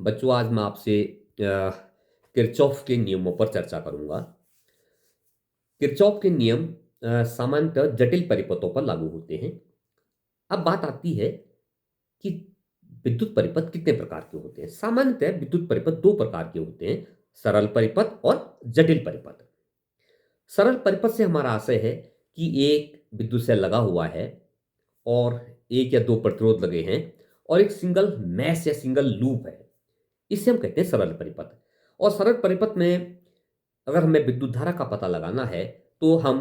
बच्चों, आज मैं आपसे किरचॉफ के नियमों पर चर्चा करूंगा। किरचॉफ के नियम सामान्यतः जटिल परिपथों पर लागू होते हैं। अब बात आती है कि विद्युत परिपथ कितने प्रकार के होते हैं। सामान्यतः विद्युत परिपथ दो प्रकार के होते हैं: सरल परिपथ और जटिल परिपथ। सरल परिपथ से हमारा आशय है कि एक विद्युत सेल लगा हुआ है और एक या दो प्रतिरोध लगे हैं और एक सिंगल मैश या सिंगल लूप है। इसे हम कहते हैं सरल परिपथ। और सरल परिपथ में अगर हमें विद्युत धारा का पता लगाना है तो हम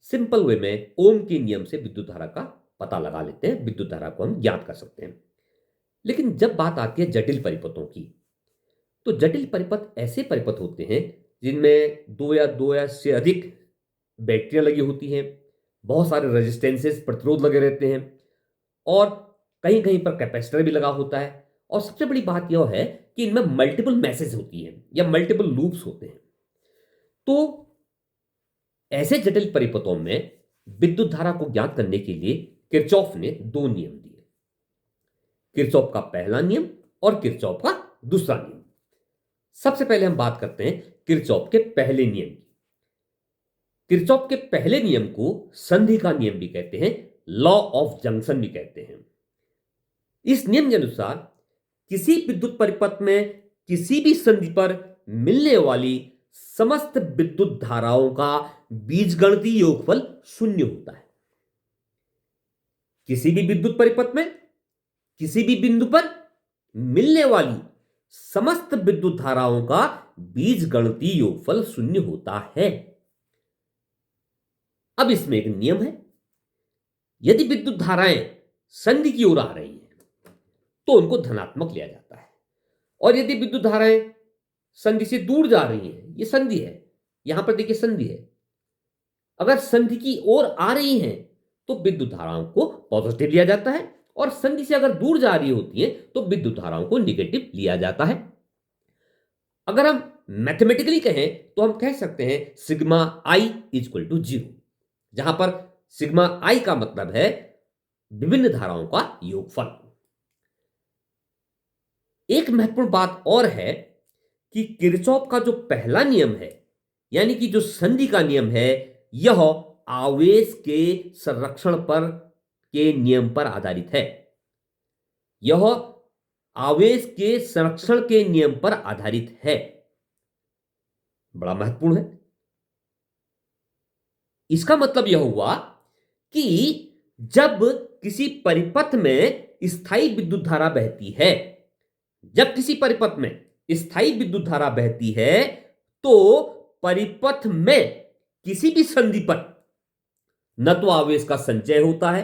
सिंपल वे में ओम के नियम से विद्युत धारा का पता लगा लेते हैं, विद्युत धारा को हम ज्ञात कर सकते हैं। लेकिन जब बात आती है जटिल परिपथों की, तो जटिल परिपथ ऐसे परिपथ होते हैं जिनमें दो या से अधिक बैटरियां लगी होती हैं, बहुत सारे रेजिस्टेंसेस प्रतिरोध लगे रहते हैं और कहीं कहीं पर कैपेसिटर भी लगा होता है। और सबसे बड़ी बात यह है कि इनमें मल्टीपल मैसेज होती हैं या मल्टीपल लूप्स होते हैं। तो ऐसे जटिल परिपथों में विद्युत धारा को ज्ञात करने के लिए किरचॉफ ने दो नियम दिए: किरचॉफ का पहला नियम और किरचॉफ का दूसरा नियम। सबसे पहले हम बात करते हैं किरचॉफ के पहले नियम की। किरचॉफ के पहले नियम को संधि का नियम भी कहते हैं, लॉ ऑफ जंक्शन भी कहते हैं। इस नियम के अनुसार किसी विद्युत परिपथ में किसी भी संधि पर मिलने वाली समस्त विद्युत धाराओं का बीजगणितीय योगफल शून्य होता है। किसी भी विद्युत परिपथ में किसी भी बिंदु पर मिलने वाली समस्त विद्युत धाराओं का बीजगणितीय योगफल शून्य होता है। अब इसमें एक नियम है: यदि विद्युत धाराएं संधि की ओर आ रही हैं तो उनको धनात्मक लिया जाता है, और यदि विद्युत धाराएं संधि से दूर जा रही हैं, ये संधि है, यहां पर देखिए संधि है, अगर संधि की ओर आ रही हैं तो विद्युत धाराओं को पॉजिटिव लिया जाता है, और संधि से अगर दूर जा रही होती है तो विद्युत धाराओं को निगेटिव लिया जाता है। अगर हम मैथमेटिकली कहें तो हम कह सकते हैं सिग्मा आई इक्वल टू 0, जहां पर सिग्मा आई का मतलब है विभिन्न धाराओं का योगफल। एक महत्वपूर्ण बात और है कि किरचॉफ का जो पहला नियम है, यानी कि जो संधि का नियम है, यह आवेश के संरक्षण पर के नियम पर आधारित है। यह आवेश के संरक्षण के नियम पर आधारित है। बड़ा महत्वपूर्ण है। इसका मतलब यह हुआ कि जब किसी परिपथ में स्थायी विद्युत धारा बहती है, जब किसी परिपथ में स्थायी विद्युत धारा बहती है तो परिपथ में किसी भी संधि पर न तो आवेश का संचय होता है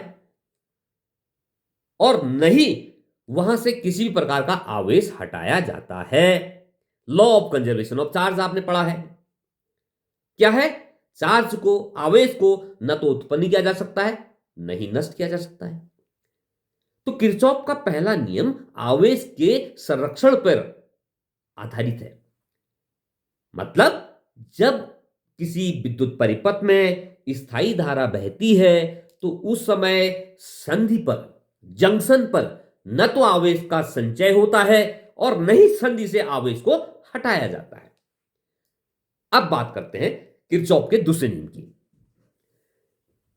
और न ही वहां से किसी भी प्रकार का आवेश हटाया जाता है। Law of conservation of charge आपने पढ़ा है। क्या है? चार्ज को, आवेश को न तो उत्पन्न किया जा सकता है न ही नष्ट किया जा सकता है। तो किरचॉफ का पहला नियम आवेश के संरक्षण पर आधारित है। मतलब जब किसी विद्युत परिपथ में स्थायी धारा बहती है तो उस समय संधि पर, जंक्शन पर न तो आवेश का संचय होता है और न ही संधि से आवेश को हटाया जाता है। अब बात करते हैं किरचॉफ के दूसरे नियम की।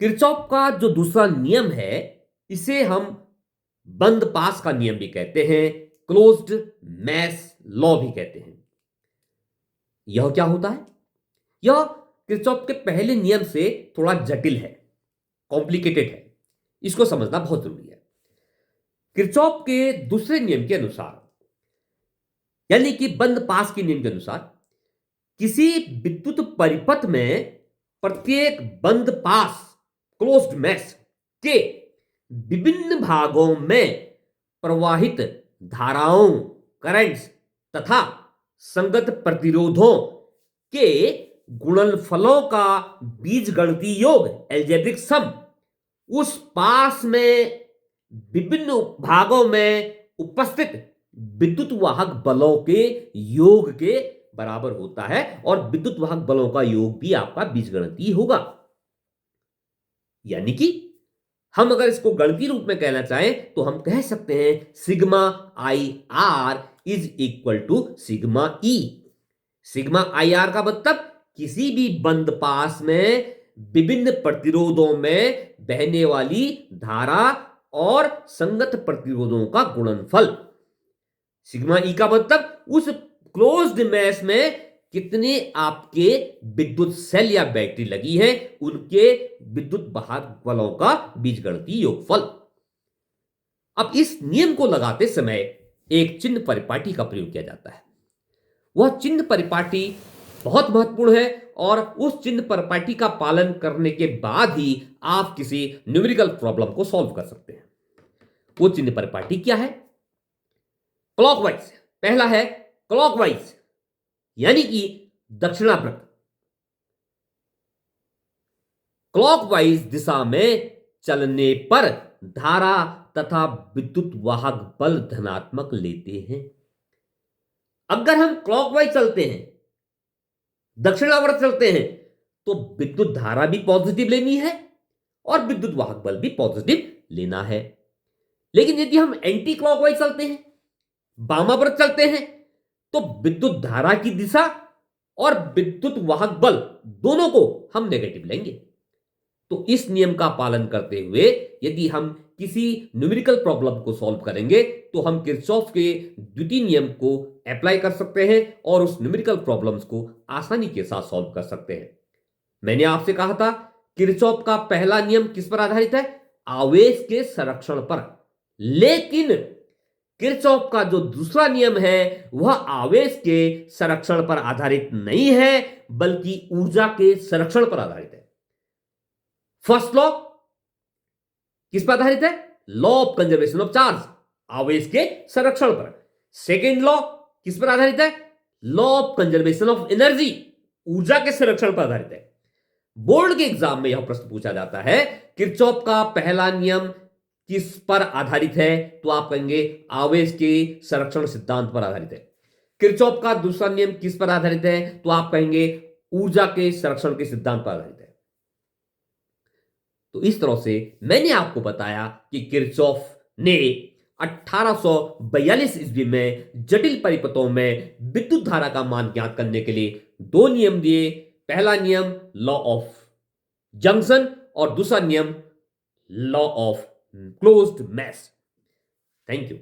किरचॉफ का जो दूसरा नियम है, इसे हम बंद पास का नियम भी कहते हैं, क्लोज्ड मैश लॉ भी कहते हैं। यह क्या होता है? यह किरचॉफ के पहले नियम से थोड़ा जटिल है, कॉम्प्लिकेटेड है। इसको समझना बहुत जरूरी है। किरचॉफ के दूसरे नियम के अनुसार, यानी कि बंद पास के नियम के अनुसार, किसी विद्युत परिपथ में प्रत्येक बंद पास, क्लोज्ड मैश के विभिन्न भागों में प्रवाहित धाराओं, करंट्स तथा संगत प्रतिरोधों के गुणनफलों का बीजगणितीय योग, एल्जेब्रिक सम, उस पास में विभिन्न भागों में उपस्थित विद्युत वाहक बलों के योग के बराबर होता है, और विद्युत वाहक बलों का योग भी आपका बीजगणितीय होगा। यानी कि हम अगर इसको गणितीय रूप में कहना चाहें तो हम कह सकते हैं sigma I R is equal to sigma E. Sigma I R का मतलब किसी भी बंद पास में विभिन्न प्रतिरोधों में बहने वाली धारा और संगत प्रतिरोधों का गुणनफल। सिग्मा ई का मतलब उस क्लोज्ड मैस में कितने आपके विद्युत सेल या बैटरी लगी है, उनके विद्युत वाहक बलों का बीजगणितीय योगफल। अब इस नियम को लगाते समय एक चिन्ह परिपाटी का प्रयोग किया जाता है। वह चिन्ह परिपाटी बहुत महत्वपूर्ण है और उस चिन्ह परिपाटी का पालन करने के बाद ही आप किसी न्यूमेरिकल प्रॉब्लम को सॉल्व कर सकते हैं। वो चिन्ह परिपाटी क्या है? क्लॉकवाइज। पहला है क्लॉकवाइज यानी कि दक्षिणावर्त। क्लॉकवाइज दिशा में चलने पर धारा तथा विद्युत वाहक बल धनात्मक लेते हैं। अगर हम क्लॉकवाइज चलते हैं, दक्षिणावर्त चलते हैं, तो विद्युत धारा भी पॉजिटिव लेनी है और विद्युत वाहक बल भी पॉजिटिव लेना है। लेकिन यदि हम एंटी क्लॉकवाइज चलते हैं, वामावर्त चलते हैं, तो विद्युत धारा की दिशा और विद्युत वाहक बल दोनों को हम नेगेटिव लेंगे। तो इस नियम का पालन करते हुए यदि हम किसी न्यूमेरिकल प्रॉब्लम को सॉल्व करेंगे तो हम किरचॉफ के द्वितीय नियम को अप्लाई कर सकते हैं और उस न्यूमेरिकल प्रॉब्लम्स को आसानी के साथ सॉल्व कर सकते हैं। मैंने आपसे कहा था किरचॉफ का पहला नियम किस पर आधारित है? आवेश के संरक्षण पर। लेकिन किरचॉफ का जो दूसरा नियम है वह आवेश के संरक्षण पर आधारित नहीं है बल्कि ऊर्जा के संरक्षण पर आधारित है। फर्स्ट लॉ किस पर आधारित है? Law of conservation of charge, आवेश के संरक्षण पर। सेकेंड लॉ किस पर आधारित है? Law of conservation of energy, ऊर्जा के संरक्षण पर आधारित है। बोर्ड के एग्जाम में यह प्रश्न पूछा जाता है किरचॉफ का पहला नियम किस पर आधारित है, तो आप कहेंगे आवेश के संरक्षण सिद्धांत पर आधारित है। किरचॉफ का दूसरा नियम किस पर आधारित है, तो आप कहेंगे ऊर्जा के संरक्षण के सिद्धांत पर आधारित है। तो इस तरह से मैंने आपको बताया कि किरचॉफ ने 1842 ईस्वी में जटिल परिपथों में विद्युत धारा का मान ज्ञात करने के लिए दो नियम दिए। पहला नियम लॉ ऑफ जंक्शन और दूसरा नियम law of closed mesh. Thank you.